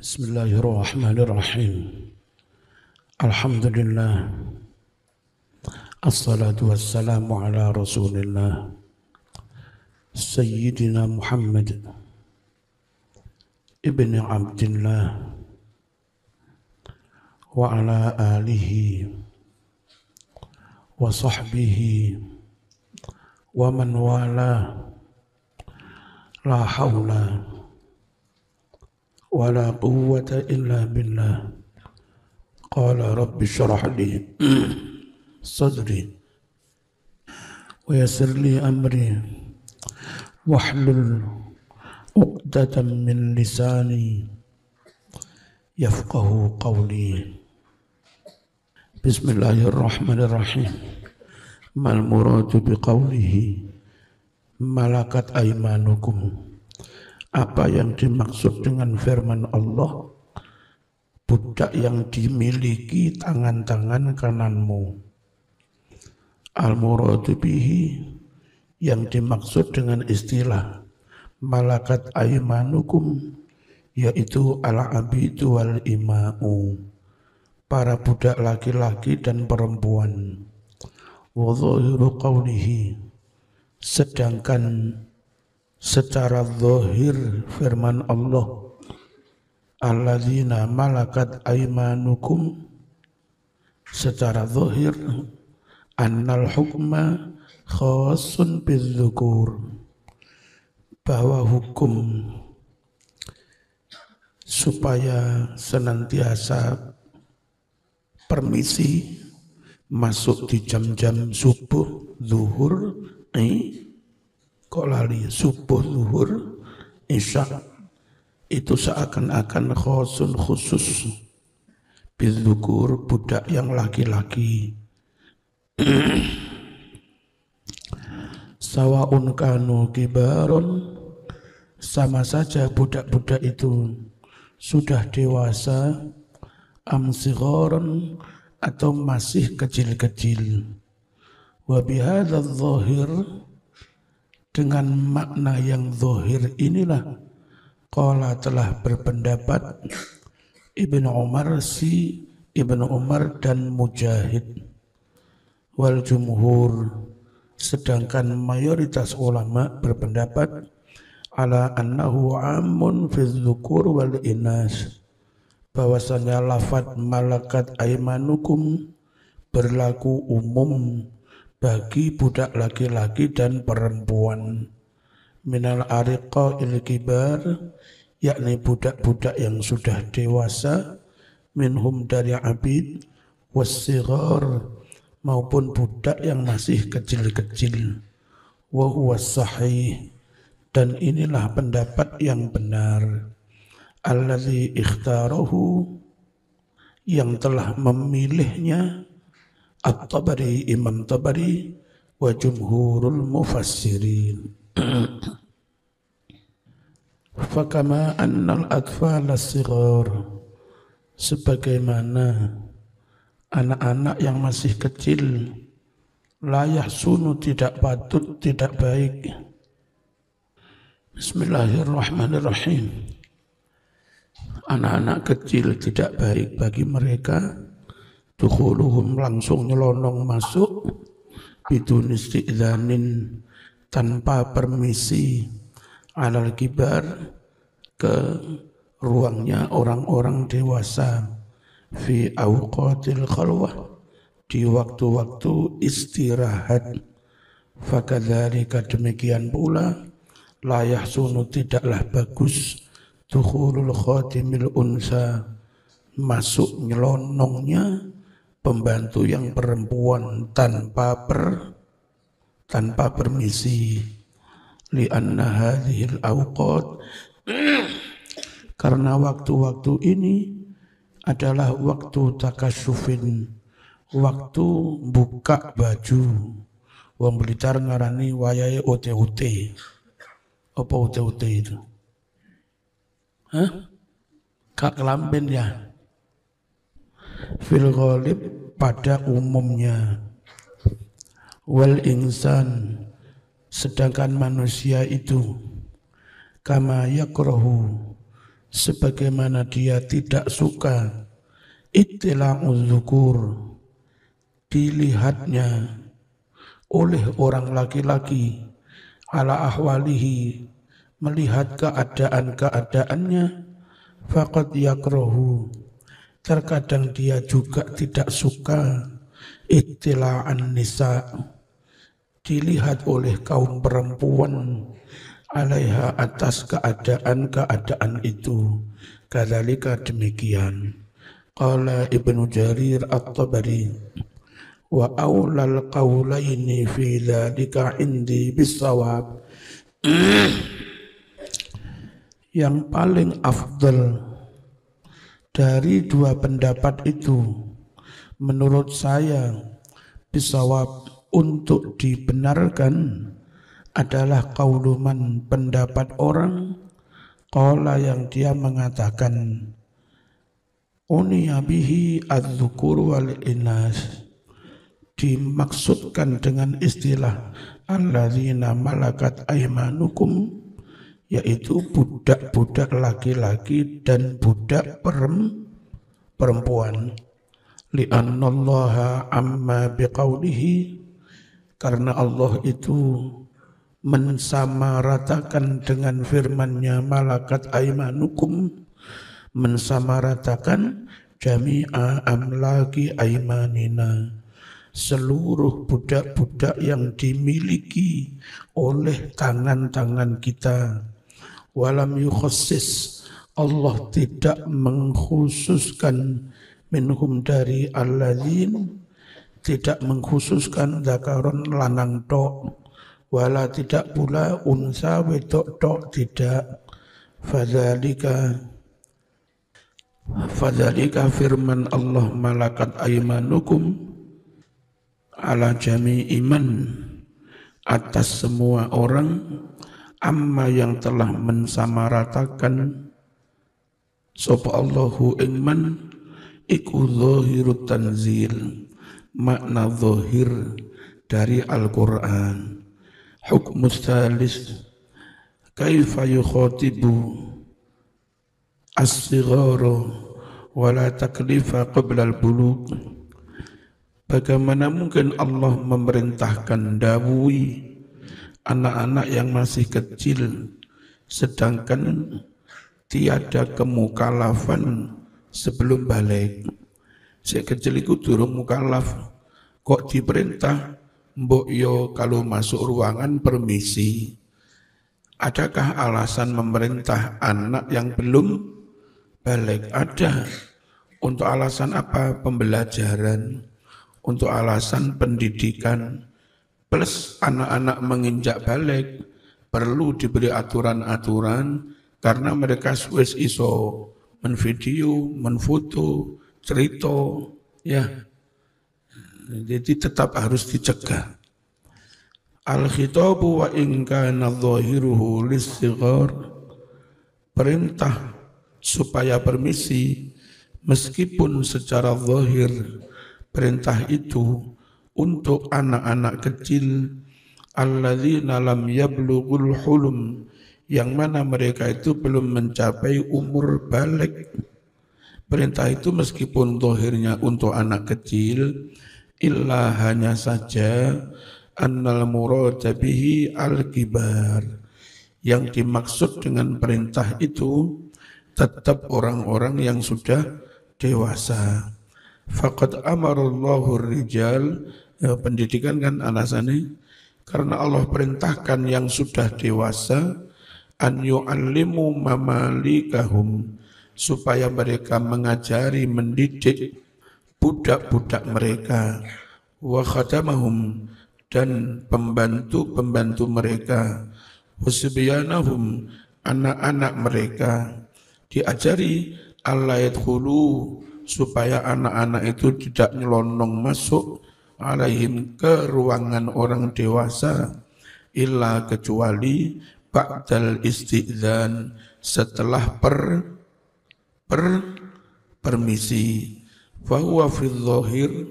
Bismillahirrahmanirrahim. Alhamdulillah. Assalatu wassalamu ala Rasulillah Sayyidina Muhammad ibni Abdillah wa ala alihi wa sahbihi wa man wala. La hawla wa la quwwata illa billah. Qala rabbi syrah li sadri wa yassir li amri wahlul 'uqdatam min lisani yafqahu qawli. Bismillahirrahmanirrahim. Mal muradu biqawlihi malakat aymanukum. Apa yang dimaksud dengan firman Allah, budak yang dimiliki tangan-tangan kananmu. Al-muradu bihi, yang dimaksud dengan istilah malakat aymanukum, yaitu al-abidu wal ima'u, para budak laki-laki dan perempuan. Wa dhahiru qawlihi, sedangkan secara zahir firman Allah, alladzina malakat aymanukum, secara zahir annal hukma khassun bizdzukur, bahwa hukum supaya senantiasa permisi masuk di jam-jam subuh, zuhur, kok lali, subuh, zuhur, isya, itu seakan-akan khosun khusus bizdzukur, budak yang laki-laki. Sawaun kanu kibaron, sama saja budak-budak itu sudah dewasa, am sigharon, atau masih kecil-kecil. Wa bihadzal zahir, dengan makna yang zahir inilah qala telah berpendapat Ibnu Umar, Ibnu Umar dan Mujahid, wal jumhur, sedangkan mayoritas ulama berpendapat ala annahu amun fi dzukur wal inas, bahwasanya lafaz malakat aymanukum berlaku umum bagi budak laki-laki dan perempuan. Minal ariqa'il kibar, yakni budak-budak yang sudah dewasa, minhum dari abid, wassighar, maupun budak yang masih kecil-kecil. Wa huwa sahih, dan inilah pendapat yang benar. Allazi ikhtarahu, yang telah memilihnya At-Tabari, Imam Tabari, wa jumhurul mufassirin. Fakama annal atfal as-sighar, sebagaimana anak-anak yang masih kecil, la yahsunu, tidak patut, tidak baik. Bismillahirrahmanirrahim. Anak-anak kecil tidak baik bagi mereka dukhuluhum, langsung nyelonong masuk, bidun isti'dzanin, tanpa permisi, alal kibar, ke ruangnya orang-orang dewasa, fi awqatil khalwah, di waktu-waktu istirahat. Fakadzalika, demikian pula, la yahsunu, tidaklah bagus, dukhulul khatimil unsa, masuk nyelonongnya pembantu yang perempuan tanpa permisi. Lianna hadhil awqat, karena waktu-waktu ini adalah waktu takasyufin, waktu buka baju. Wong Blitar ngarani wayahe OTUT. Apa OTUT itu? Hah? Kak kelamben ya? Fil ghalib, pada umumnya. Wal insan, sedangkan manusia itu kama yakrahu, sebagaimana dia tidak suka ittila'uz zukur, dilihatnya oleh orang laki-laki, ala ahwalihi, melihat keadaan-keadaannya, faqad yakrahu, terkadang dia juga tidak suka ittila'an nisa, dilihat oleh kaum perempuan, alaiha, atas keadaan-keadaan itu. Kadzalika, demikian. Qala Ibnu Jarir At-Tabari, wa aulal qawlaini fi dzalika indi bisawab. Yang paling afdal dari dua pendapat itu menurut saya bisawab, untuk dibenarkan, adalah qauluman, pendapat orang qala, yang dia mengatakan uniya bihi adz-dzukur wal inas, dimaksudkan dengan istilah alladzina malakat aymanukum, yaitu budak-budak laki-laki dan budak perempuan. Li'annallaha amma biqaulihi, karena Allah itu mensamaratakan dengan firman-Nya malakat aymanukum, mensamaratakan jami'a amlaki aymanina, seluruh budak-budak yang dimiliki oleh tangan-tangan kita. Walam yukhassis, Allah tidak mengkhususkan minhum, dari alladzin, tidak mengkhususkan zakaron, lanang tok, wala tidak pula unsa, wedok tok, tidak. Fadzalika firman Allah malakat aymanukum ala jami'i man, atas semua orang, amma yang telah mensamaratakan sapa Allahu ingman, iku zahirut tanzil, makna zahir dari Al-Quran. Hukmus tsalis, kaifa yukhatibu as-sighara wala taklifa qabla al-bulugh. Bagaimana mungkin Allah memerintahkan dawuhi anak-anak yang masih kecil, sedangkan tiada kemukalafan sebelum balik. Si kecil itu durung mukalaf, kok diperintah mbok yo kalau masuk ruangan permisi. Adakah alasan memerintah anak yang belum balik? Ada. Untuk alasan apa? Pembelajaran, untuk alasan pendidikan. Plus anak-anak menginjak balik perlu diberi aturan-aturan, karena mereka wis iso menvideo, menfoto, cerita, ya. Jadi tetap harus dicegah. Al-khitabu wa in kana dhahiruhu lis-sighar, perintah supaya permisi meskipun secara zahir perintah itu untuk anak-anak kecil, alladzina lam yablughul hulum, yang mana mereka itu belum mencapai umur balik. Perintah itu meskipun zahirnya untuk anak kecil, illa hanya saja annal murada bihi al-kibar, yang dimaksud dengan perintah itu tetap orang-orang yang sudah dewasa. Faqad amarallahu rijal, ya, pendidikan kan alasannya karena Allah perintahkan yang sudah dewasa, an yu'allimu mamalikahum, supaya mereka mengajari, mendidik budak-budak mereka, wa khadamahum, dan pembantu-pembantu mereka, wasbyanahum, anak-anak mereka, diajari alla yadkhulu, supaya anak-anak itu tidak nyelonong masuk alaihim, ke ruangan orang dewasa, illa, kecuali ba'dal istidzan, setelah permisi. Fahuwa fil zahir,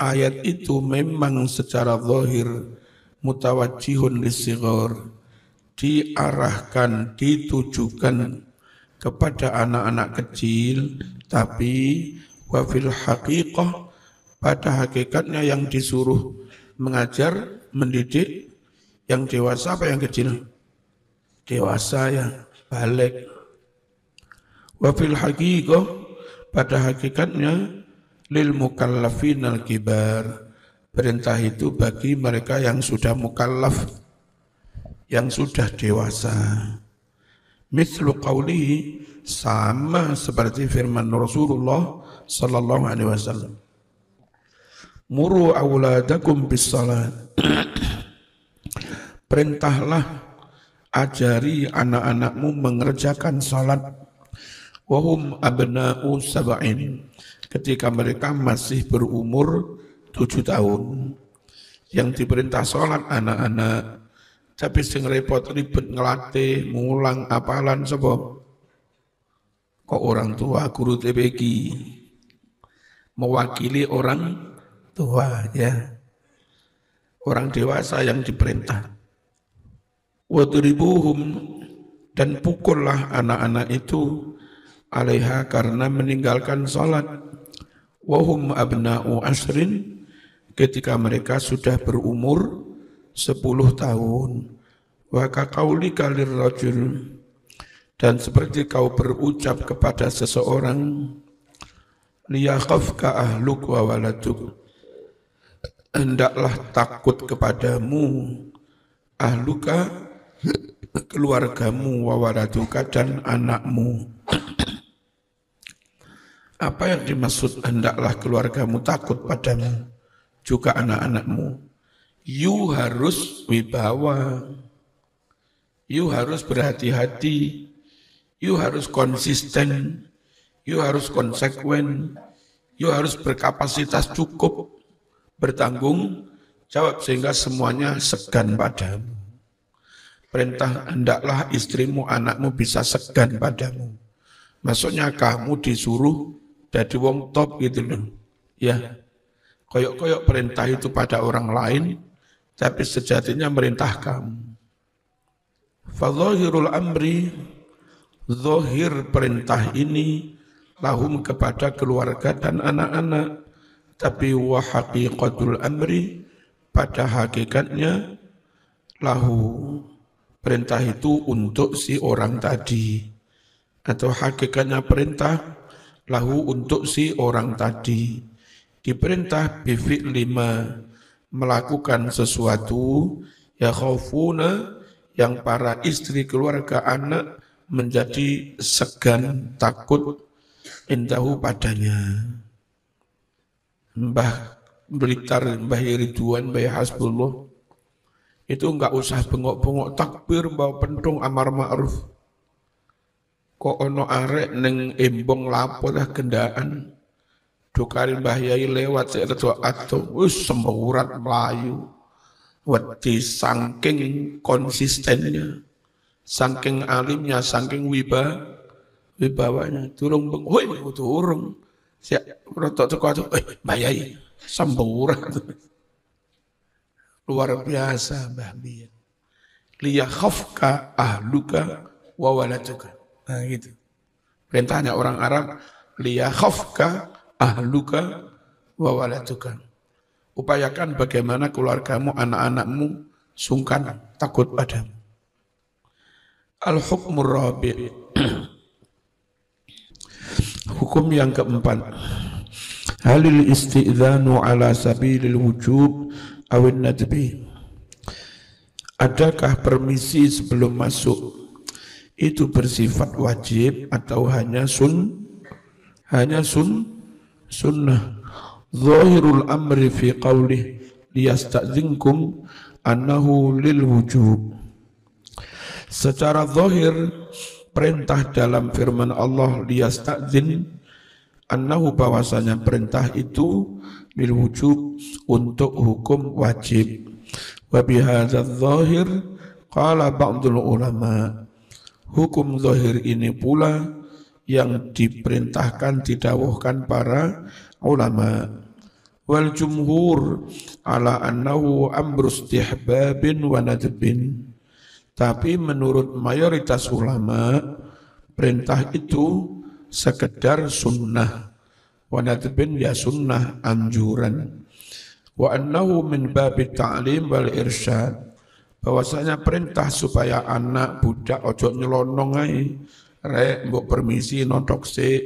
ayat itu memang secara zahir mutawajjihun lis-sighar, diarahkan, ditujukan kepada anak-anak kecil, tapi wa fil haqiqah, pada hakikatnya yang disuruh mengajar, mendidik yang dewasa apa yang kecil? Dewasa yang balik. Wa fil haqiqah, pada hakikatnya lil mukallafin al-kibar, perintah itu bagi mereka yang sudah mukallaf, yang sudah dewasa. Mithlu qawlihi, sama seperti firman Rasulullah sallallahu alaihi wasallam. Muru awladakum bis salat. Perintahlah, ajari anak-anakmu mengerjakan salat. Wahum abna'u sab'in, ketika mereka masih berumur 7 tahun. Yang diperintah salat anak-anak, tapi sing repot ribet ngelatih, ngulang apalan sapa? Kok orang tua guru TPQ mewakili orang tua, ya. Orang dewasa yang diperintah. Wadribuhum, dan pukullah anak-anak itu alaiha karena meninggalkan salat. Wahum abna'u asrin, ketika mereka sudah berumur 10 tahun. Wa kaqaulika lirrajul, dan seperti kau berucap kepada seseorang, liyakhafka ahluk wa waladuk, hendaklah takut kepadamu ahluka, keluargamu, wa waladuka, dan anakmu. Apa yang dimaksud hendaklah keluargamu takut padamu, juga anak-anakmu? You harus wibawa, you harus berhati-hati, you harus konsisten, you harus konsekuen, you harus berkapasitas cukup, bertanggung jawab sehingga semuanya segan padamu. Perintah hendaklah istrimu, anakmu bisa segan padamu. Maksudnya kamu disuruh jadi wong top gitu loh. Ya, koyok-koyok perintah itu pada orang lain, tapi sejatinya merintah kamu. Fadhahirul amri, zahir perintah ini lahum kepada keluarga dan anak-anak. Tapi wa haqiqatul amri, pada hakikatnya lahu, perintah itu untuk si orang tadi. Atau hakikatnya perintah lahu untuk si orang tadi. Diperintah bifi'l lima, melakukan sesuatu, ya khawfuna, yang para istri, keluarga, anak menjadi segan, takut indahu padanya. Mbah Blitar, Mbah Ridwan, Mbah Hasbullah, itu enggak usah bengok-bengok takbir, bawa pentung amar ma'ruf. Kok ono arek neng embong lapo dah kendaan, dukari Mbah Yai lewat saya redo ato, semburat Melayu. Wedi saking konsistennya, saking alimnya, saking wibawanya, turung bengok, turung. Siap, rotok teko Mbah Yai, semburat. Luar biasa Mbah Bian. Liyakhafka ahluka wa waladuka. Nah gitu. Perintahnya orang Arab, liyakhafka ahluka wa waladuka. Upayakan bagaimana keluargamu, anak-anakmu sungkan, takut padamu. Al-hukmur rabi'. Hukum yang keempat. Halil isti'dzanu ala sabilil wujub awin nadbi. Adakah permisi sebelum masuk itu bersifat wajib atau hanya sunnah? Zahirul amri fi qawlih liyasta'dzinkum annahu lil wujub. Secara zahir perintah dalam firman Allah liyasta'dzin annahu, bahwasanya perintah itu lil wujub, untuk hukum wajib. Wa bihadza dzahir qala ba'dul ulama, hukum zahir ini pula yang diperintahkan, didawuhkan para ulama. Wal jumhur ala annahu amru istihbabin wa nadbin. Tapi menurut mayoritas ulama, perintah itu sekedar sunnah, wa nadbin ya sunnah anjuran, wa annahu min babi ta'lim wal irsyad, bahwasanya perintah supaya anak budak ojo nyelonong ae, rek mbok permisi nontok sik,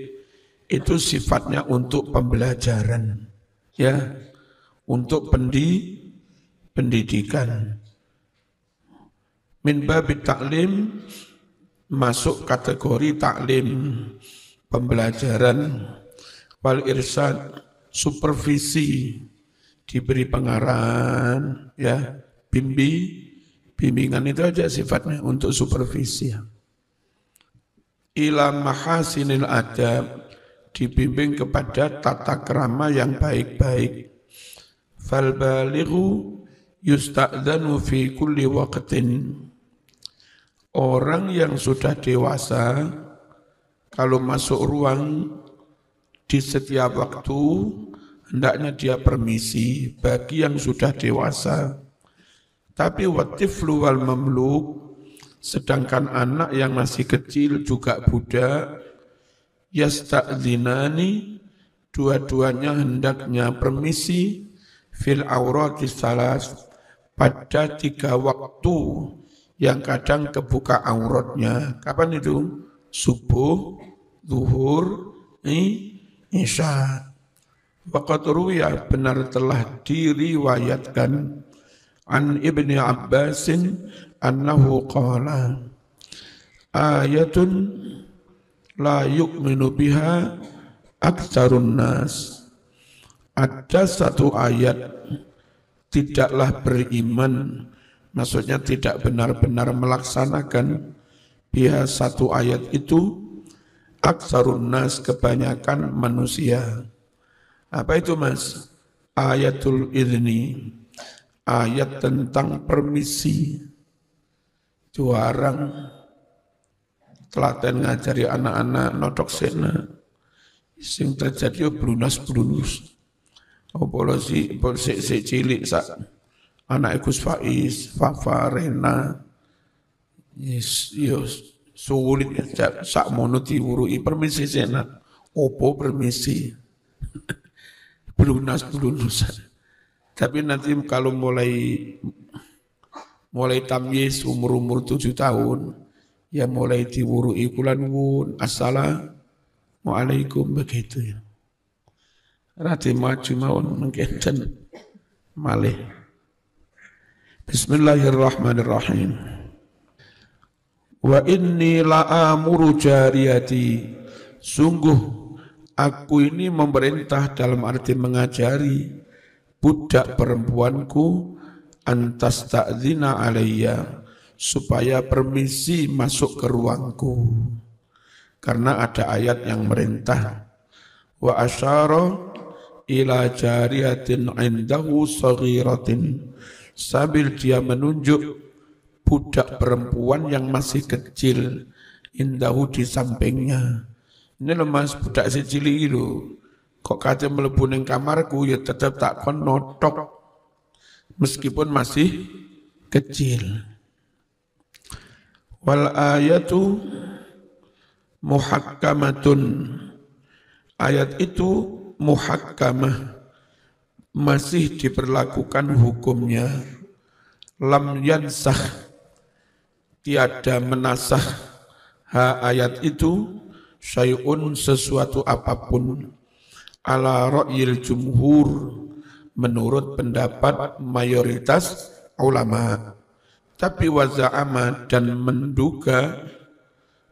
itu sifatnya untuk pembelajaran, ya, untuk pendidikan. Min babi ta'lim masuk kategori taklim, pembelajaran, wal irsyad supervisi, diberi pengarahan, ya, bimbingan itu aja sifatnya untuk supervisi. Ila mahasinil adab, dibimbing kepada tata krama yang baik-baik. Fal balighu yusta'dzanu fi kulli waqtin. Orang yang sudah dewasa, kalau masuk ruang di setiap waktu, hendaknya dia permisi bagi yang sudah dewasa. Tapi watiflu wal mamluk, sedangkan anak yang masih kecil juga budak, yasta'dzinani, dua-duanya hendaknya permisi fil aurati salas, pada 3 waktu yang kadang kebuka auratnya. Kapan itu? Subuh, zuhur, isya. Waqad ruwiya, benar telah diriwayatkan an Ibni Abbasin annahu qala ayatun la yu'minu biha aktsarun nas. Ada satu ayat tidaklah beriman, maksudnya tidak benar-benar melaksanakan biha satu ayat itu, aktsarun nas, kebanyakan manusia. Apa itu mas? Ayatul idzni, ayat tentang permisi. Juarang telaten ngajari anak-anak nodok sena, sing terjadi blunus-blunus. Apa si cilik sak anak Gus Faiz, Fafa, Rena, yes, sulit sak mono diwurui permisi sena, opo permisi, blunas. Tapi nanti kalau mulai tamyiz umur 7 tahun, ya mulai diwurui kulan wun, assalamualaikum, begitu ya. Rati maju mawon mungkin malih. Bismillahirrahmanirrahim. Wa inni la'amuru jariyati, sungguh aku ini memerintah dalam arti mengajari budak perempuanku antas ta'zina alayya, supaya permisi masuk ke ruangku, karena ada ayat yang merintah. Wa asyara ila jariyatin indahu saghiratin, sambil dia menunjuk budak perempuan yang masih kecil, indahu di sampingnya. Ini lemas budak si cilik itu, kok kata melebu ning kamarku ya tetap tak kon notok, meskipun masih kecil. Wal ayatu muhakkamatun, ayat itu muhakkamah, masih diberlakukan hukumnya. Lam yansah, tiada menasah ayat itu, syai'un, sesuatu apapun, ala ra'yil jumhur, menurut pendapat mayoritas ulama. Tapi waza'ama, dan menduga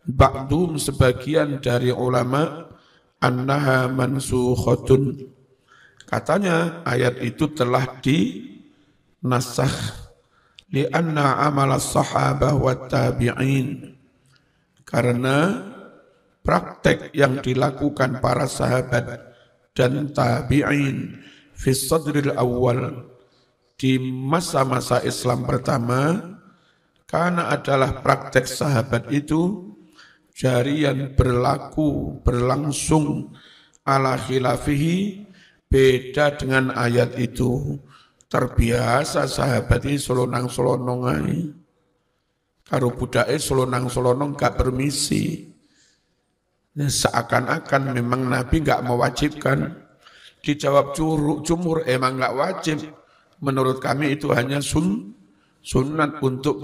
ba'dum, sebagian dari ulama, annaha mansukhatun, katanya ayat itu telah dinasakh, li'anna amala sahabah wa tabi'in, karena praktek yang dilakukan para sahabat dan tabi'in fi sadril awal, di masa-masa Islam pertama, karena adalah praktek sahabat itu jarian berlangsung ala khilafihi, beda dengan ayat itu. Terbiasa sahabat ini selonang-selonong ae, karo budake selonang-selonong gak permisi, Seakan-akan memang Nabi nggak mewajibkan. Dijawab jumhur emang nggak wajib. Menurut kami itu hanya sunat untuk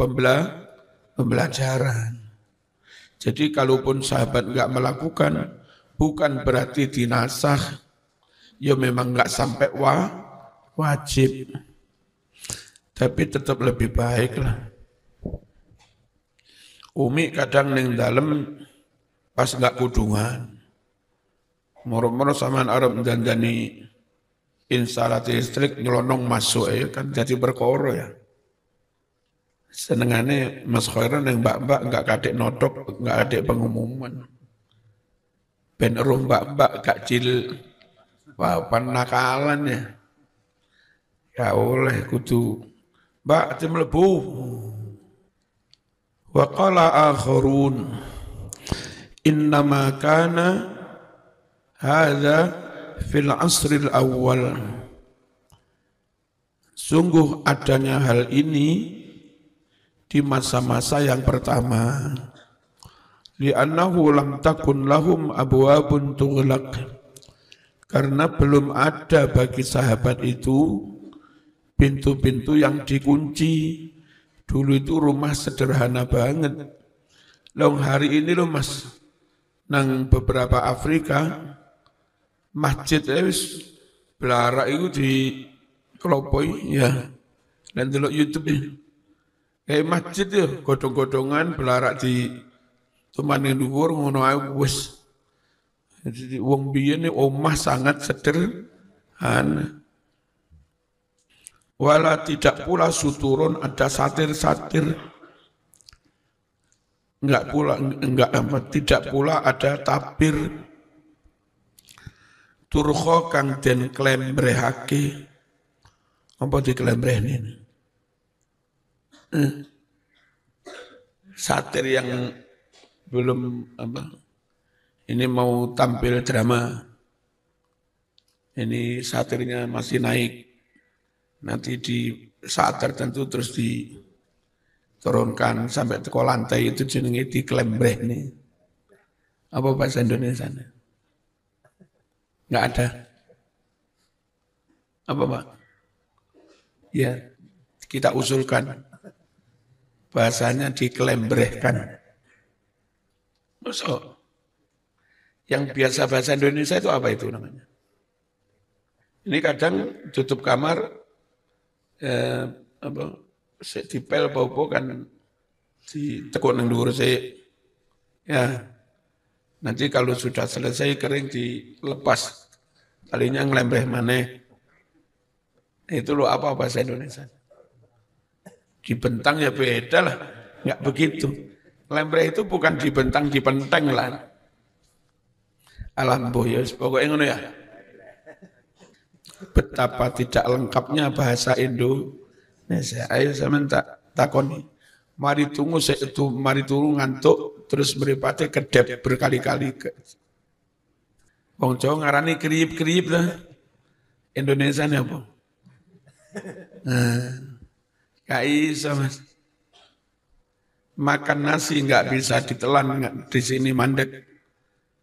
pembelajaran. Jadi kalaupun sahabat nggak melakukan, bukan berarti dinasah. Ya memang nggak sampai wajib. Tapi tetap lebih baik lah. Umi kadang ning dalem pas nggak kudungan. Moro-moro samaan Arab dandani instalasi listrik nyelonong masuk ya kan jadi berkoro ya. Senengane Mas Khairan yang mbak-mbak nggak kadek nodok, nggak kadek pengumuman. Ben roh mbak-mbak gak cil, wah penakalan ya. Ya oleh kudu mbak tim lebu. Wa qala akharun innama kana hadza fil asril awal. Sungguh adanya hal ini di masa-masa yang pertama. Li'annahu lam takun lahum abwabun tughlaq. Karena belum ada bagi sahabat itu pintu-pintu yang dikunci. Dulu itu rumah sederhana banget. Long hari ini loh Mas, nang beberapa Afrika, masjid wis belara itu di kelopoi ya. Dan delok YouTube ya. Kayak masjid ya, godong-godongan belara di teman yang dhuwur ngono ae wis. Jadi wong biyen omah sangat sederhana. Wala tidak pula suturun ada satir-satir. Tidak pula ada tabir. Turkho kang den klembrehake. Apa diklembrehne? Satir yang belum apa? Ini mau tampil drama. Ini satirnya masih naik. Nanti di saat tertentu terus diturunkan sampai ke lantai itu jenenge diklembreh nih. Apa bahasa Indonesia? Enggak ada. Apa Pak? Ya, kita usulkan. Bahasanya diklembrehkan. Masuk. Yang biasa bahasa Indonesia itu apa itu namanya? Ini kadang tutup kamar, dipel apa kan ditekuk nang dhuwur sik. Ya. Nanti kalau sudah selesai kering dilepas. Talinya ngelembreh maneh. Itu loh apa bahasa Indonesia? Dibentang ya beda lah. Enggak begitu. Lembreh itu bukan dibentang, dipenteng lah. Alhamdulillah, pokoknya ngono ya. Betapa tidak lengkapnya bahasa Indonesia. Ayo saya takoni. Mari tunggu ngantuk terus meripate kedep berkali-kali. Wong Jawa ngarani kriip-kriip lah. Indonesia ini apa? Gak iso Mas. Makan nasi nggak bisa ditelan di sini mandek.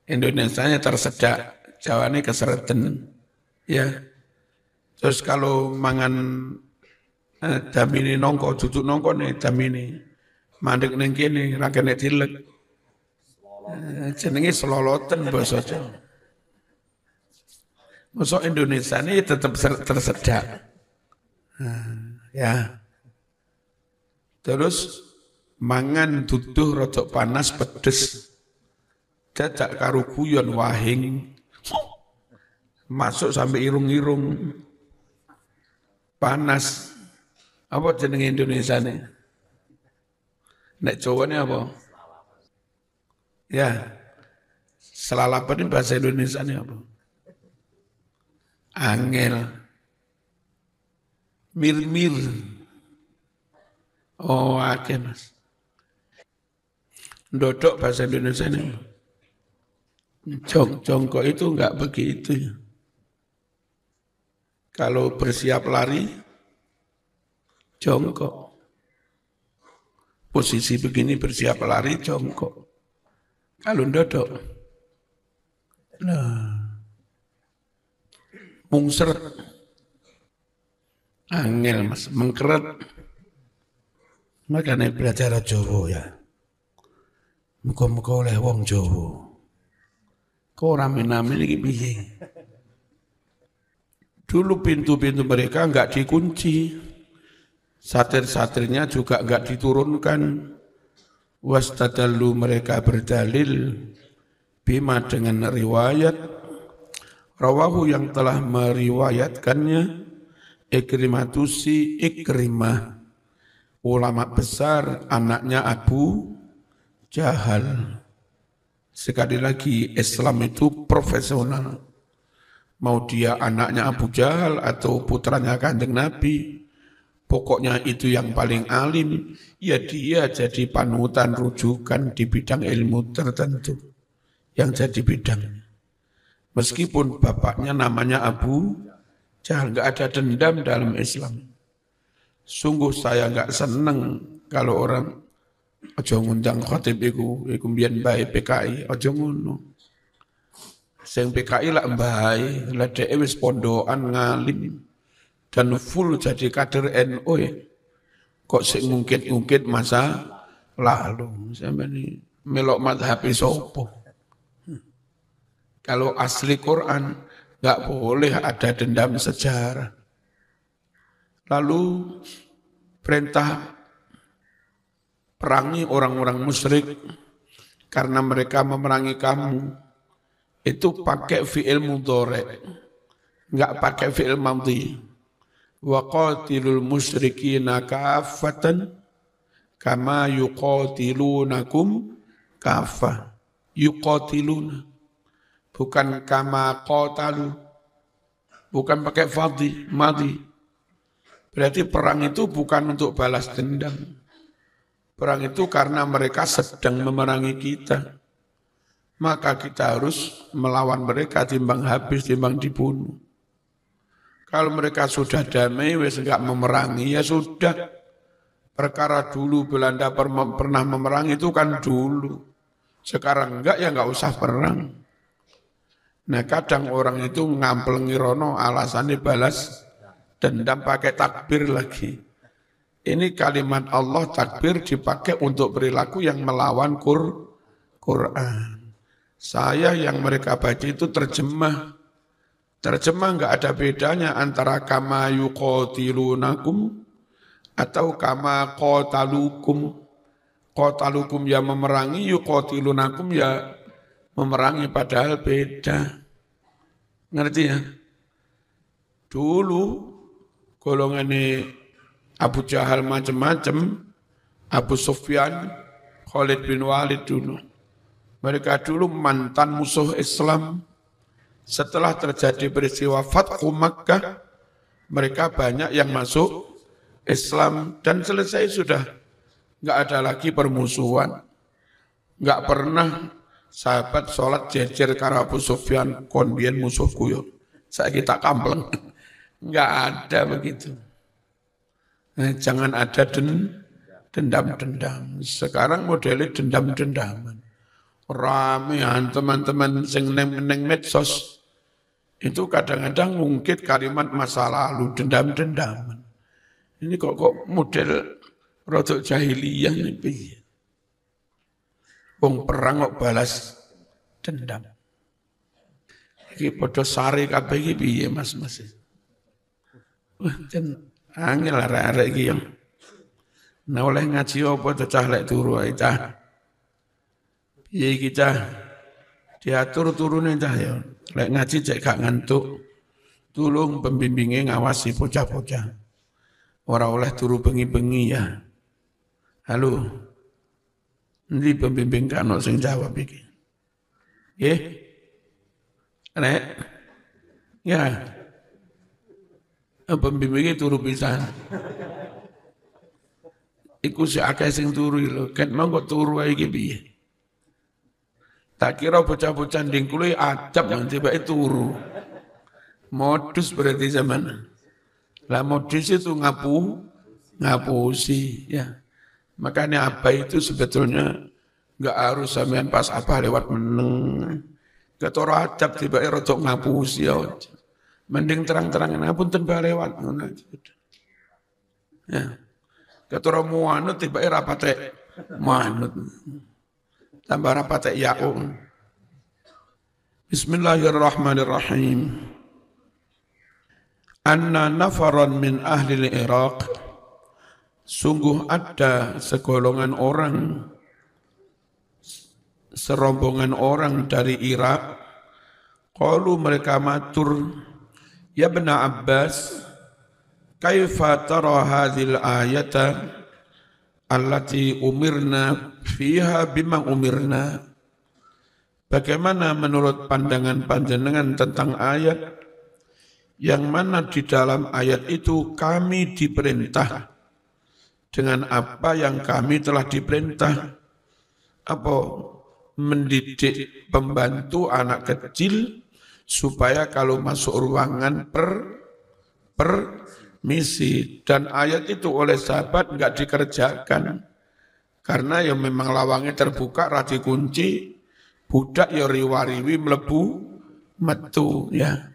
Indonesianya tersedak, Jawanya kesereten. Ya. Terus kalau mangan damini nongko, duduk nongko nih damini. Mandek ning kene ra kene dilek. Jenenge seloloten basa Jawa. Masuk Indonesia ini tetap tersedak. Ya. Terus mangan duduh rodok panas pedes. Dadak karo guyon wahing. Masuk sampai irung-irung. Panas. Apa jenenge Indonesia nih? Nek Jawa ini apa? Ya. Selalapan ini bahasa Indonesia ini apa? Angel. Mir-mir. Oh, akeh Mas. Dodok bahasa Indonesia ini. Jongkok itu enggak begitu ya. Kalau bersiap lari, jongkok. Posisi begini bersiap lari, jongkok. Kalau dodok, Nah, mungseret. Angel Mas, mengkeret. Makanya belajar Jawa ya. Muka-muka oleh wong Jawa. Kok rame-rame ini piye? Dulu pintu-pintu mereka enggak dikunci. Satir-satirnya juga enggak diturunkan. Wastadallu mereka berdalil bima dengan riwayat rawahu yang telah meriwayatkannya Ikrimatusi Ikrimah, ulama besar, anaknya Abu Jahal. Sekali lagi, Islam itu profesional. Mau dia anaknya Abu Jahal atau putranya Kanjeng Nabi, pokoknya itu yang paling alim, ya dia jadi panutan rujukan di bidang ilmu tertentu yang jadi bidangnya. Meskipun bapaknya namanya Abu Jahal, nggak ada dendam dalam Islam. Sungguh saya nggak seneng kalau orang ojo ngundang khatib iku mbiyen bae PKI, ojo ngono. Sing PKI lak bae, lah dhewe wis pondokan ngalim dan full jadi kader NU ya. Kok sing ngungkit-ngungkit masa lalu, sampeyan melok mazhab sapa? Kalau asli Quran nggak boleh ada dendam sejarah. Lalu perintah perangi orang-orang musyrik karena mereka memerangi kamu. Itu pakai fi'il mudhari', nggak pakai fi'il madhi. Wa qatilul musyrikina kaffatan kama yuqatilunakum kaffah. Yuqatiluna. Bukan kama qatalu, bukan pakai fadhi, madhi. Berarti perang itu bukan untuk balas dendam. Perang itu karena mereka sedang memerangi kita. Maka kita harus melawan mereka timbang habis, timbang dibunuh. Kalau mereka sudah damai, wes enggak memerangi, ya sudah. Perkara dulu Belanda pernah memerangi itu kan dulu. Sekarang enggak, ya enggak usah perang. Nah kadang orang itu ngamplengi rono alasannya balas dendam pakai takbir lagi. Ini kalimat Allah takbir dipakai untuk perilaku yang melawan Quran. Saya yang mereka baca itu terjemah. Terjemah enggak ada bedanya antara kama yuqatilunakum atau kama qatalukum. Qatalukum ya memerangi, yuqatilunakum ya memerangi, padahal beda. Ngerti ya? Dulu golongan Abu Jahal macam-macam, Abu Sufyan, Khalid bin Walid dulu. Mereka dulu mantan musuh Islam. Setelah terjadi peristiwa Fathu Makkah, mereka banyak yang masuk Islam dan selesai sudah. Enggak ada lagi permusuhan. Enggak pernah sahabat sholat jejer karo Abu Sufyan kon biyen musuhku yo. Saiki tak kampleng. Enggak ada begitu. Jangan ada dendam-dendam. Sekarang modelnya dendam-dendaman. Ramean teman-teman sing neng medsos itu kadang-kadang ngungkit kalimat masa lalu, dendam-dendaman. Ini kok model rodok jahiliyah ini piye? Wong perang kok balas dendam. Iki padha sari kabeh iki piye Mas? Wah, ten angel arek-arek iki yo. Nah oleh ngaji apa to cah lek turu ae cah. Piye iki cah? Diatur turune cah yo. Lek ngaji cek gak ngantuk. Tulung pembimbingnya ngawasi bocah-bocah. Ora oleh turu bengi-bengi ya. Halo. Nanti pembimbing kan sing jawab iki. Nggih. Nek. Ya. Pembimbingnya turu pisan. Iku si akeh sing turu lho. Ket mau kok turu ae iki piye? Tak kira bocah-bocah nding kuwi acap nang tibake turu. Modus berarti zaman. Lah modus itu ngapusi ya. Makanya apa itu sebetulnya enggak harus sampean pas apa lewat meneng. ketara adab tibake rada ngapusi ya. Mending terang-terangan ngapunten bae lewat ngono. Ya. Ketara muanut tibake ra patek manut. Tambah ra patek ya'u. Bismillahirrahmanirrahim. Anna nafaran min ahli al-Iraq, sungguh ada segolongan orang, serombongan orang dari Irak, qalu mereka matur, ya Ibn Abbas, kaifa tara hadhil ayata allati umirna fiha bima umirna. Bagaimana menurut pandangan panjenengan tentang ayat yang mana di dalam ayat itu kami diperintah dengan apa yang kami telah diperintah, apa mendidik pembantu anak kecil supaya kalau masuk ruangan permisi, dan ayat itu oleh sahabat enggak dikerjakan karena ya memang lawangnya terbuka rati kunci, budak ya riwariwi mlebu metu ya.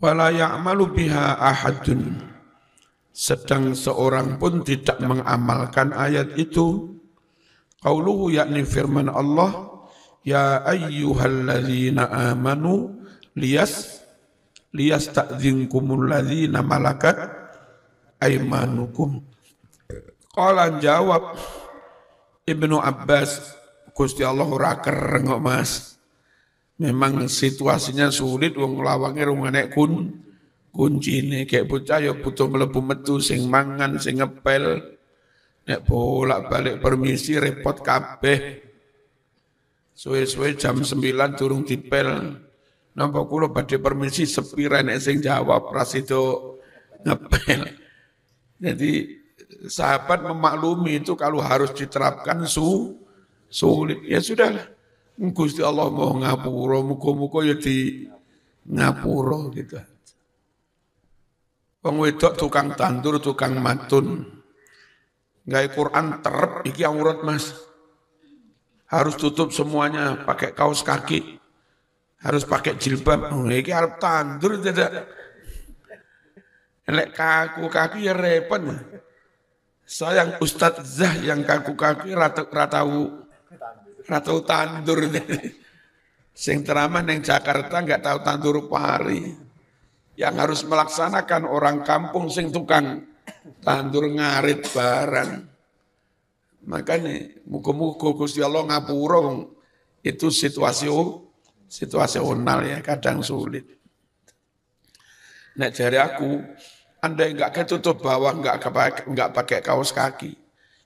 Wala ya'malu biha ahadun, sedang seorang pun tidak mengamalkan ayat itu. Qauluhu yakni firman Allah, ya ayyuhalladzina amanu liyasta'dzinkumul ladzina malakat aymanukum. Qala jawab Ibnu Abbas, Gusti Allah ora kereng kok Mas. Memang situasinya sulit, wong lawange rungane kuncine kayak bocah ya butuh mlebu metu, sing mangan sing ngepel, nek bolak-balik permisi repot kabeh. Suwe-suwe jam 9 durung dipel. Napa kula badhe permisi sepira nek sing jawab ra sido ngepel. Jadi sahabat memaklumi itu kalau harus diterapkan sulit. Ya sudahlah. Gusti Allah mau ngapura, muga-muga ya di ngapura gitu. Wong wedok tukang tandur, tukang matun, gawe Quran terep, iki aurat Mas. Harus tutup semuanya, pakai kaos kaki, harus pakai jilbab. Iki arep tandur tidak. Lek kaku kaki ya repot. Sayang Ustadz Zah yang kaku kaki ratau tandur. Sing teraman yang Jakarta enggak tahu tandur pari. Yang harus melaksanakan orang kampung sing tukang tandur ngarit barang. Makanya muga-muga Gusti Allah ngapura, itu situasional ya, kadang sulit. Nek jari aku, Anda enggak ketutup bawah, enggak pakai kaos kaki,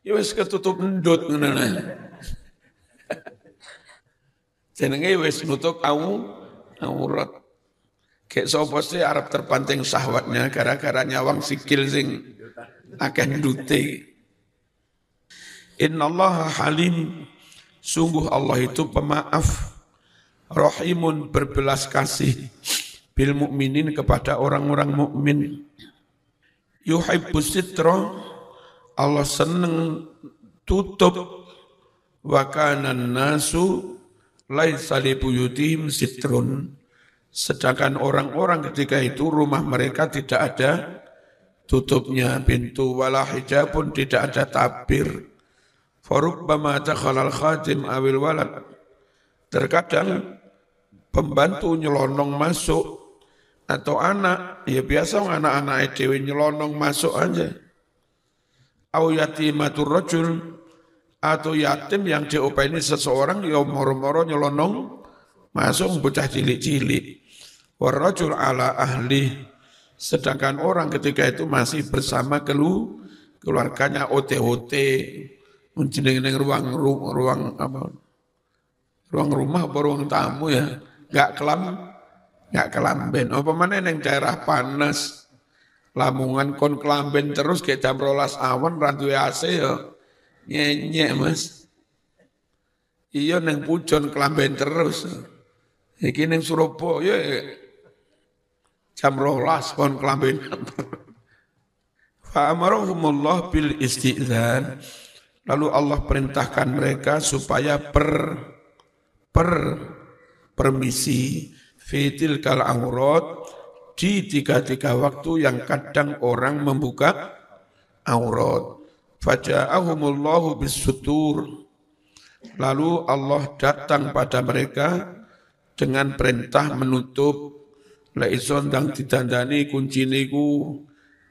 ya wis ketutup endut ngono. Jenenge wis nutup aurat. Kayak sapa sih arep terpancing syahwatnya gara-gara nyawang sikil sing akeh ndute. Innallaha halim, sungguh Allah itu pemaaf, rahimun berbelas kasih, bil mukminin kepada orang-orang mukmin. Yuhibbus sitra, Allah seneng tutup, wa kanan nasu laisa li buyutihim sitrun, sedangkan orang-orang ketika itu rumah mereka tidak ada tutupnya pintu, wala hijab pun tidak ada tabir. Farubbama dakhala al-khadim awil walad, terkadang pembantu nyelonong masuk atau anak, ya biasa anak-anak dhewe nyelonong masuk aja. Au yatimatur rajul, atau yatim yang diopeni seseorang ya moro-moro nyelonong masuk, bocah cilik-cilik. Warrajul ala ahli, sedangkan orang ketika itu masih bersama keluarganya OT-OT, menjeneng ruang rumah apa ruang tamu ya, enggak kelamben. Apa mana yang daerah panas, Lamongan kon kelamben terus kayak jam 12 awan rantu AC ya. Nyenyek Mas. Iya neng Pujon kelamben terus. Iki neng Surabaya jam 12 kon kelamben. Fa amarahumullah bil isti'dzan. Lalu Allah perintahkan mereka supaya permisi fitil kal aurat di tiga-tiga waktu yang kadang orang membuka aurat. Faja'ahumullahu bisutur. Lalu Allah datang pada mereka dengan perintah menutup. La ison dang didandani kunci niku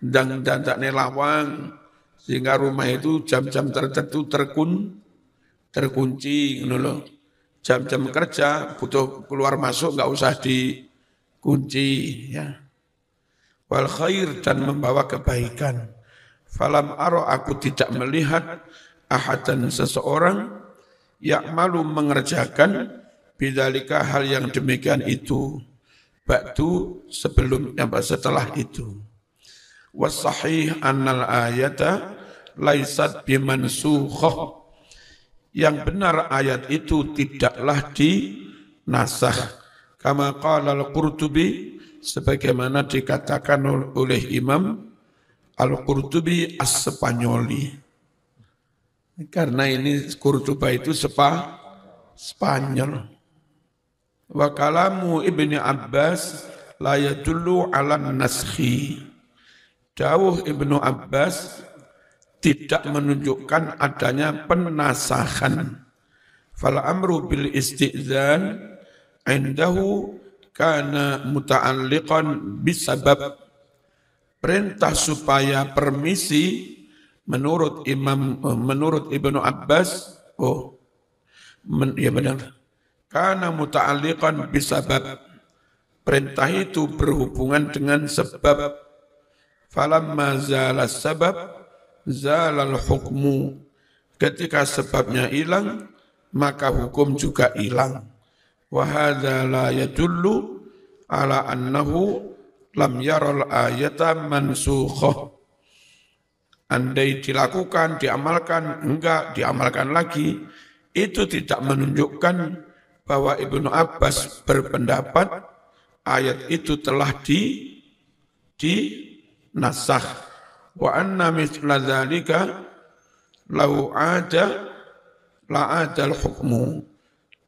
dang dandakne lawang sehingga rumah itu jam-jam tertentu terkunci ngono lho. Jam-jam kerja butuh keluar masuk enggak usah dikunci ya. Wal khair dan membawa kebaikan. Falam aro aku tidak melihat ahadan seseorang ya'malu mengerjakan bidzalika hal yang demikian itu ba'du sebelumnya setelah itu. Was-sahih annal ayata laisat bimansukhah. Yang benar ayat itu tidaklah dinasakh. Kama qala al-Qurtubi sebagaimana dikatakan oleh Imam Al-Qurtubi As-Spanyoli. Karena ini Qurtuba itu Spanyol. Wa kalamu Ibni Abbas la yadullu ala naskhi. Dawuh Ibnu Abbas tidak menunjukkan adanya penasakhan. Fal amru bil istizan indahu kana muta'alliqan bisabab. Perintah supaya permisi menurut Ibnu Abbas, ya benar. Karena muta'alliqan bisabab. Perintah itu berhubungan dengan sebab. Falamma zala sabab, zalal hukmu. Ketika sebabnya hilang, maka hukum juga hilang. Wa hadza la yadullu ala annahu lam yaral ayata mansukhah. Andai dilakukan, diamalkan, enggak diamalkan lagi, itu tidak menunjukkan bahwa Ibnu Abbas berpendapat ayat itu telah dinasakh. Wa anna mithla dzalika law ada la adal hukmu.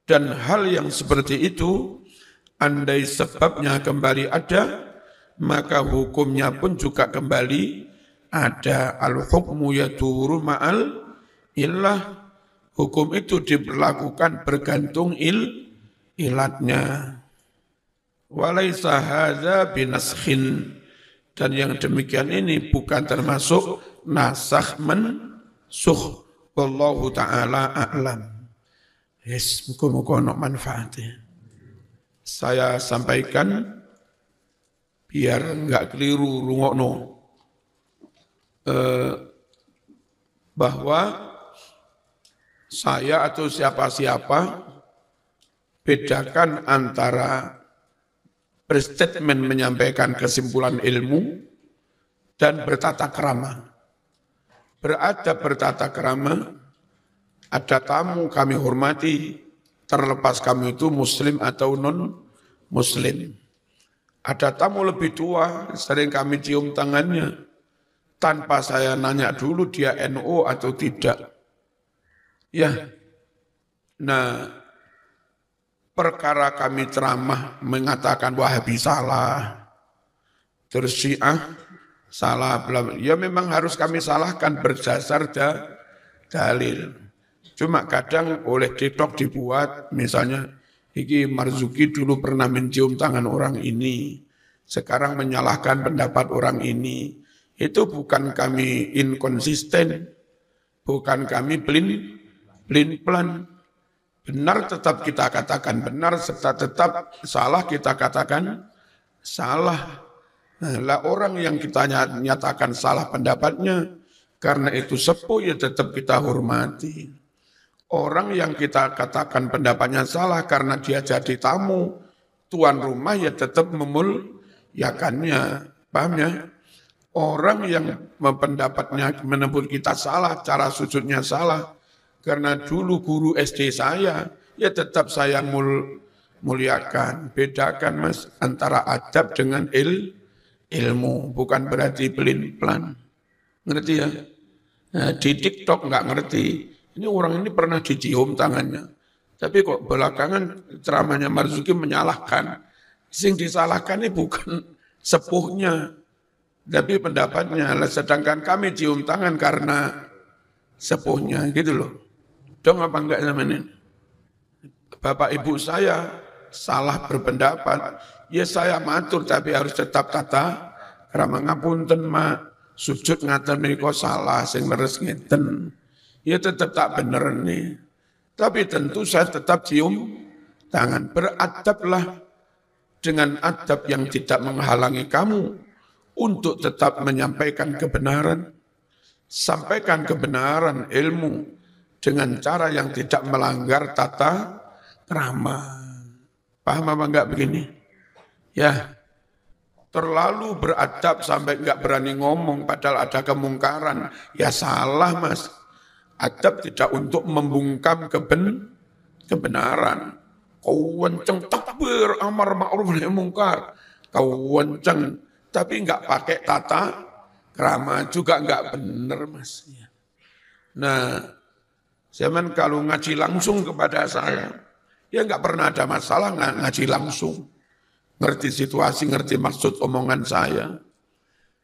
Dan hal yang seperti itu andai sebabnya kembali ada, maka hukumnya pun juga kembali ada. Al-hukmu yaduru ma'al illah. Hukum itu diberlakukan bergantung ilatnya. Walaysa hadza binaskhin. Dan yang demikian ini bukan termasuk nasakh mansukh. Wallahu ta'ala a'lam. Yes, muka-muka nak manfaatnya. Saya sampaikan biar enggak keliru rungokno bahwa saya atau siapa-siapa bedakan antara berstatement menyampaikan kesimpulan ilmu dan bertata krama. Beradab bertata krama, ada tamu kami hormati, terlepas kami itu muslim atau non-muslim. Ada tamu lebih tua, sering kami cium tangannya, tanpa saya nanya dulu dia NU atau tidak. Ya, nah perkara kami ceramah mengatakan Wahabi salah, terus Syiah salah, ya memang harus kami salahkan berdasar dalil. Cuma kadang oleh TikTok dibuat, misalnya, Iki Marzuki dulu pernah mencium tangan orang ini, sekarang menyalahkan pendapat orang ini. Itu bukan kami inkonsisten, bukan kami pelin-pelan. Benar tetap kita katakan benar, serta tetap salah kita katakan salah. Nah, orang yang kita nyatakan salah pendapatnya, karena itu sepuh ya tetap kita hormati. Orang yang kita katakan pendapatnya salah karena dia jadi tamu, tuan rumah ya tetap memulyakannya. Paham ya? Orang yang pendapatnya menyebut kita salah, cara sujudnya salah, karena dulu guru SD saya, ya tetap saya muliakan. Bedakan mas antara adab dengan ilmu, bukan berarti pelin-pelan. Ngerti ya? Nah, di TikTok nggak ngerti. Ini orang ini pernah dicium tangannya, Tapi kok belakangan ceramahnya Marzuki menyalahkan. Sing disalahkan ini bukan sepuhnya, tapi pendapatnya. Sedangkan kami cium tangan karena sepuhnya gitu loh. Dong apa enggak namanya? Bapak ibu saya salah berpendapat. Ya saya matur tapi harus tetap tata krama ngapunten mak. Sujud ngaten menika salah sing leres ngeten. Ya tetap tak bener nih. Tapi tentu saya tetap cium tangan. Beradablah dengan adab yang tidak menghalangi kamu untuk tetap menyampaikan kebenaran. Sampaikan kebenaran ilmu dengan cara yang tidak melanggar tata krama. Paham apa enggak begini? Ya, terlalu beradab sampai enggak berani ngomong padahal ada kemungkaran. Ya salah mas. Adab tidak untuk membungkam kebenaran. Kau wenceng takbir amar ma'ruf nahi mungkar. Kau wenceng tapi enggak pakai tata krama juga enggak benar mas. Nah, zaman kalau ngaji langsung kepada saya, ya enggak pernah ada masalah ngaji langsung. Ngerti situasi, ngerti maksud omongan saya.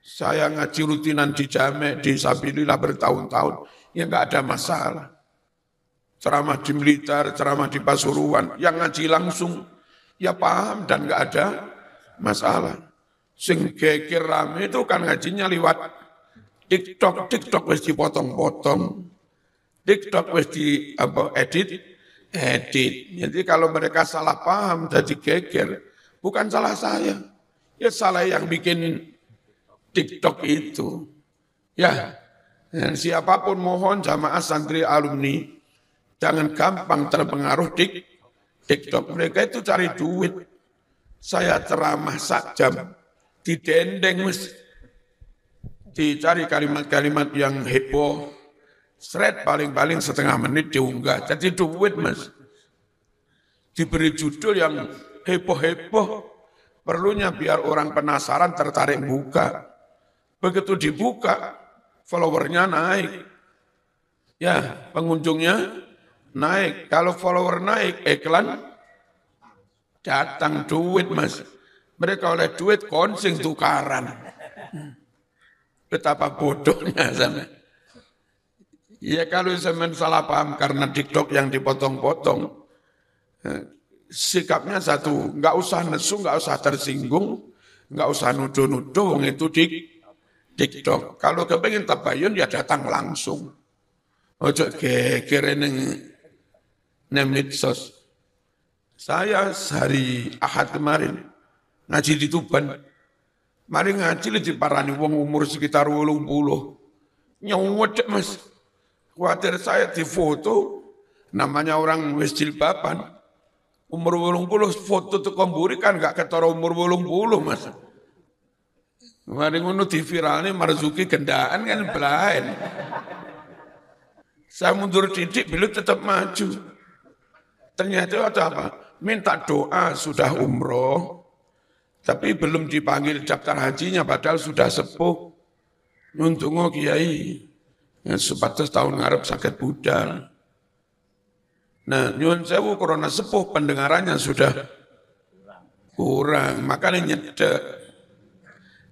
Saya ngaji rutinan di Jamek, di Sabilillah bertahun-tahun. Ya enggak ada masalah. Ceramah di Blitar, ceramah di Pasuruan, yang ngaji langsung, ya paham dan enggak ada masalah. Sing geger rame itu kan ngajinya lewat TikTok wis dipotong-potong. TikTok wis di edit. Jadi kalau mereka salah paham jadi geger, bukan salah saya. Ya salah yang bikin TikTok itu. Ya, siapapun mohon jamaah santri alumni, jangan gampang terpengaruh TikTok. Mereka itu cari duit. Saya ceramah sak jam, didendeng mas. Dicari kalimat-kalimat yang heboh, thread paling-paling setengah menit diunggah. Jadi duit mas. Diberi judul yang heboh-heboh, perlunya biar orang penasaran tertarik buka. Begitu dibuka, followernya naik. Ya, pengunjungnya naik. Kalau follower naik, iklan datang duit mas. Mereka oleh duit konsing tukaran. Betapa bodohnya sama. Ya kalau saya salah paham karena TikTok yang dipotong-potong, sikapnya satu, nggak usah nesu, nggak usah tersinggung, nggak usah nuduh-nuduh, itu di TikTok. Kalau kepengen tabayun ya datang langsung. Ojo kira neng medsos. Saya hari Ahad kemarin ngaji di Tuban. Mari ngaji di parani wong umur sekitar 80. Nyewedek mas. Khawatir saya difoto, namanya orang wis jilbaban. Umur 80 foto tuh komburi kan gak ketara umur 80 mas. Mari ngono di viralnya Marzuki gendaan kan belain. Saya mundur didik, beliau tetap maju. Ternyata ada apa? Minta doa sudah umroh, tapi belum dipanggil daftar hajinya, padahal sudah sepuh. Nuntungo kiai, yang sebatas tahun ngarep sakit budal. Nah, nyuwun sewu korona sepuh pendengarannya sudah kurang, makanya nyedek.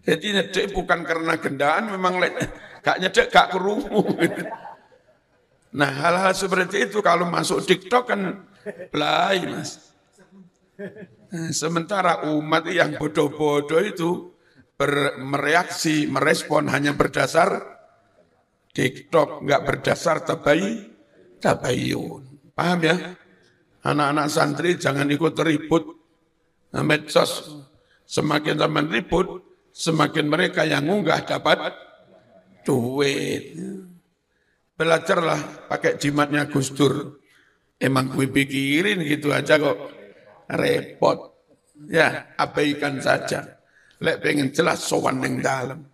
Jadi nyedek bukan karena gendaan, memang gak nyedek, gak kerungu. Nah, hal-hal seperti itu kalau masuk TikTok kan belai mas. Sementara umat yang bodoh-bodoh itu mereaksi, merespon hanya berdasar TikTok, nggak berdasar tabayun. Paham ya? Anak-anak santri jangan ikut ribut medsos. Semakin zaman ribut, semakin mereka yang ngunggah dapat duit. Belajarlah pakai jimatnya Gus Dur. Emang gue pikirin gitu aja kok repot. Ya, abaikan saja. Lek pengen jelas sowan ning dalem.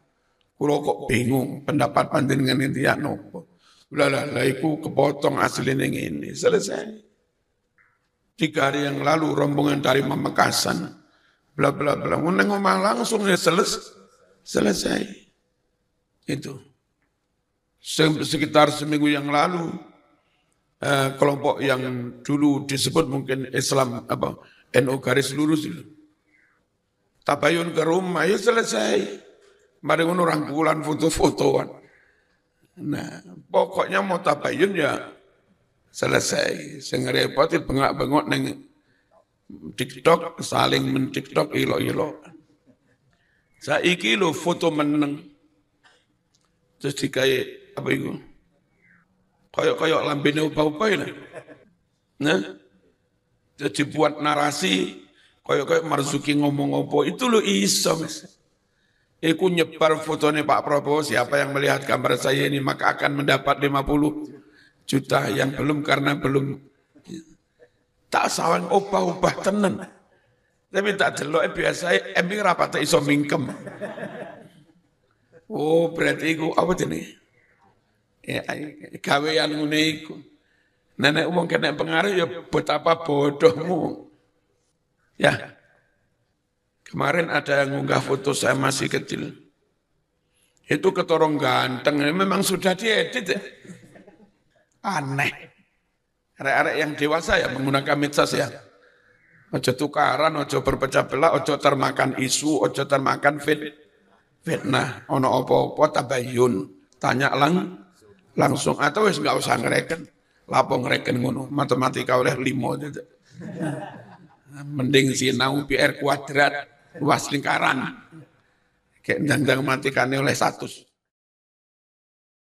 Kulo kok bingung pendapat panjenengan itu ya nopo. Lah iku kepotong asline ngene. Selesai. 3 hari yang lalu rombongan dari Pamekasan. Bla bla bla. Neng omah langsung ya selesai. Itu. Sekitar seminggu yang lalu kelompok yang dulu disebut mungkin Islam apa NU garis lurus itu. Tabayun ke rumah ya selesai. Mari ngono rangkulan foto-fotoan. Nah, pokoknya mau tabayun ya selesai. Sing repot bengak-bengok neng TikTok saling men-TikTok ilo-ilo. Saiki lo foto meneng. Terus dikai apa itu? Koyok-koyok lambene upah-upah ini. Nah, jadi buat narasi koyok-koyok Marzuki ngomong apa itu lo iso mas. Iku nyebar fotonya Pak Prabowo, siapa yang melihat gambar saya ini maka akan mendapat 50 juta yang belum karena belum tak sawang upah-upah tenan. Tapi tak delok biasa emi rapat iso mingkem. Oh, berarti iku apa jenenge? Ya, gawean ngene iku. Nenek wong kena pengaruh ya betapa bodohmu. Ya. Kemarin ada yang ngunggah foto saya masih kecil. Itu ketorong ganteng, memang sudah diedit ya. Aneh. Arek-arek yang dewasa ya menggunakan medsos ya. Ojo tukaran, ojo berpecah belah, ojo termakan isu, ojo termakan fitnah. Ono opo-opo tabayun. Tanya langsung atau wis enggak usah ngereken. Lapo ngereken ngono, matematika oleh 5 gitu. Mending sinau PR kuadrat luas lingkaran. Kayak ndang-ndang matikane oleh 100.